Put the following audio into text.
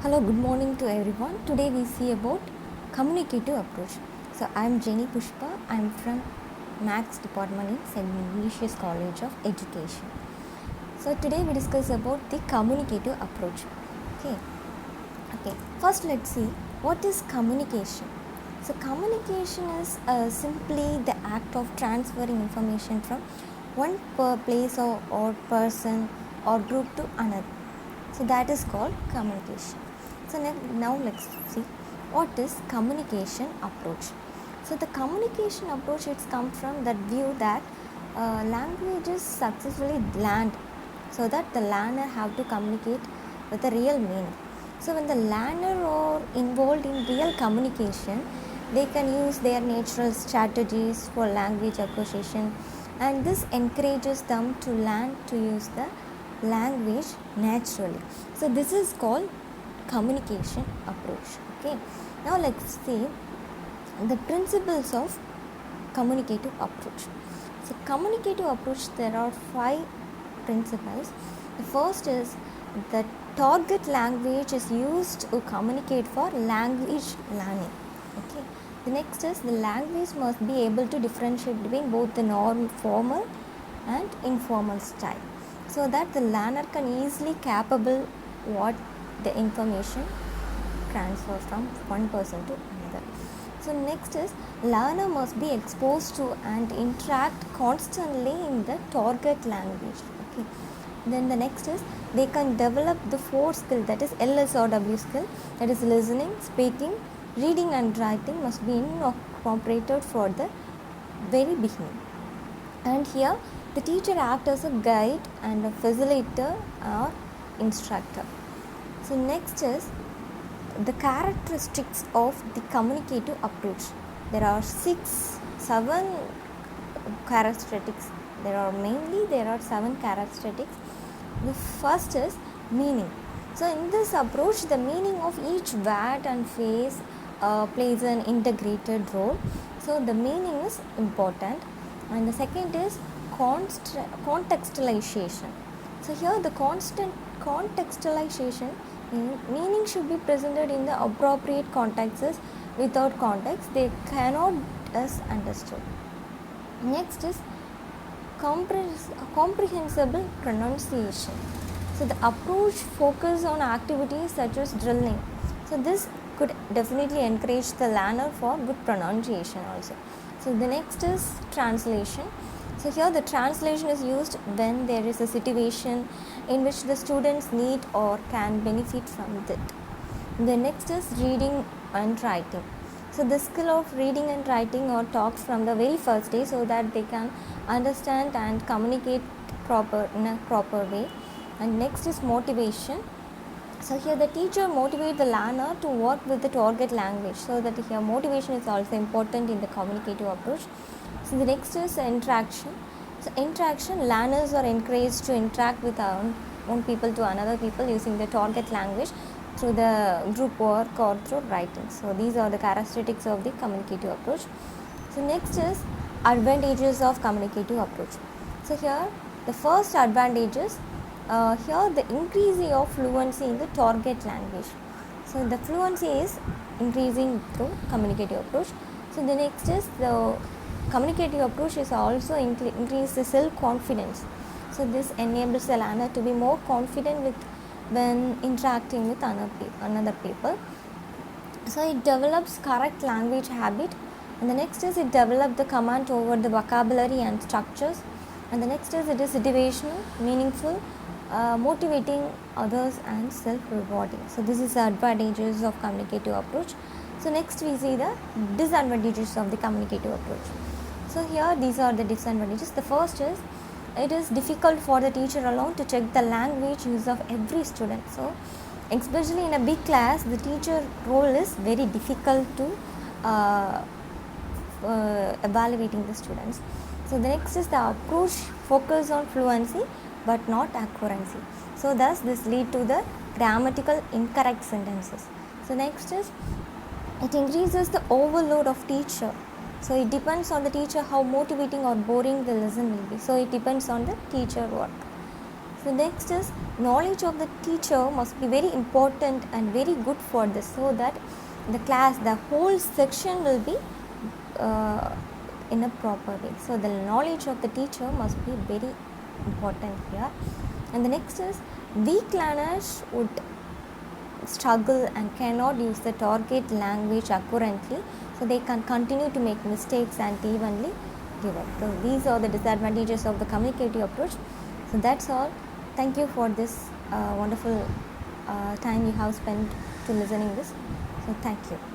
Hello, good morning to everyone. Today we see about communicative approach. So I am Jenny Pushpa. I am from Maths department in St. Ignatius College of Education. So today we discuss about the communicative approach. Okay. First let's see what is communication. So communication is simply the act of transferring information from one place or person or group to another. So that is called communication. So now let's see what is communication approach. So the communication approach, it's come from that view that languages successfully learned, so that the learner have to communicate with a real meaning. So when the learner are involved in real communication, they can use their natural strategies for language acquisition, and this encourages them to learn to use the language naturally. So this is called communication approach. Okay, now let's see the principles of communicative approach. So communicative approach, there are 5 principles. The first is the target language is used to communicate for language learning. Okay, the next is the language must be able to differentiate between both the formal and informal style, so that the learner can easily capable what the information transfer from one person to another. So next is learner must be exposed to and interact constantly in the target language. Okay, then the next is they can develop the 4 skill, that is LSRW skill, that is listening, speaking, reading and writing must be incorporated for the very beginning. And here the teacher acts as a guide and a facilitator or instructor. So next is the characteristics of the communicative approach. There are 7 characteristics. There are 7 characteristics. The first is meaning. So in this approach, the meaning of each word and phrase plays an integrated role. So the meaning is important. And the second is contextualization. So here the contextualization, meaning should be presented in the appropriate contexts. Without context, they cannot be understood. Next is comprehensible pronunciation. So the approach focuses on activities such as drilling. So this could definitely encourage the learner for good pronunciation also. So the next is translation. So here the translation is used when there is a situation in which the students need or can benefit from it. The next is reading and writing. So the skill of reading and writing are taught from the very first day, so that they can understand and communicate in a proper way. And next is motivation. So here the teacher motivates the learner to work with the target language, so that here motivation is also important in the communicative approach. So the next is interaction. So interaction, learners are encouraged to interact with one people to another people using the target language through the group work or through writing. So these are the characteristics of the communicative approach. So next is advantages of communicative approach. So here the first advantage is here the increase of fluency in the target language. So the fluency is increasing through communicative approach. So the next is the communicative approach is also increase the self-confidence. So this enables the learner to be more confident when interacting with another people. So it develops correct language habit. And the next is it develops the command over the vocabulary and structures. And the next is it is motivational, meaningful, motivating others and self-rewarding. So this is the advantages of communicative approach. So next we see the disadvantages of the communicative approach. So here these are the disadvantages. The first is it is difficult for the teacher alone to check the language use of every student. So especially in a big class, the teacher role is very difficult to evaluating the students. So the next is the approach focus on fluency but not accuracy. So thus this lead to the grammatical incorrect sentences. So next is it increases the overload of teacher. So it depends on the teacher how motivating or boring the lesson will be. So it depends on the teacher work. So next is knowledge of the teacher must be very important and very good for this, so that the class, the whole section will be in a proper way. So the knowledge of the teacher must be very important here. And the next is weak learners would struggle and cannot use the target language accurately, so they can continue to make mistakes and evenly give up. So these are the disadvantages of the communicative approach. So that's all. Thank you for this wonderful time you have spent to listening this. So thank you.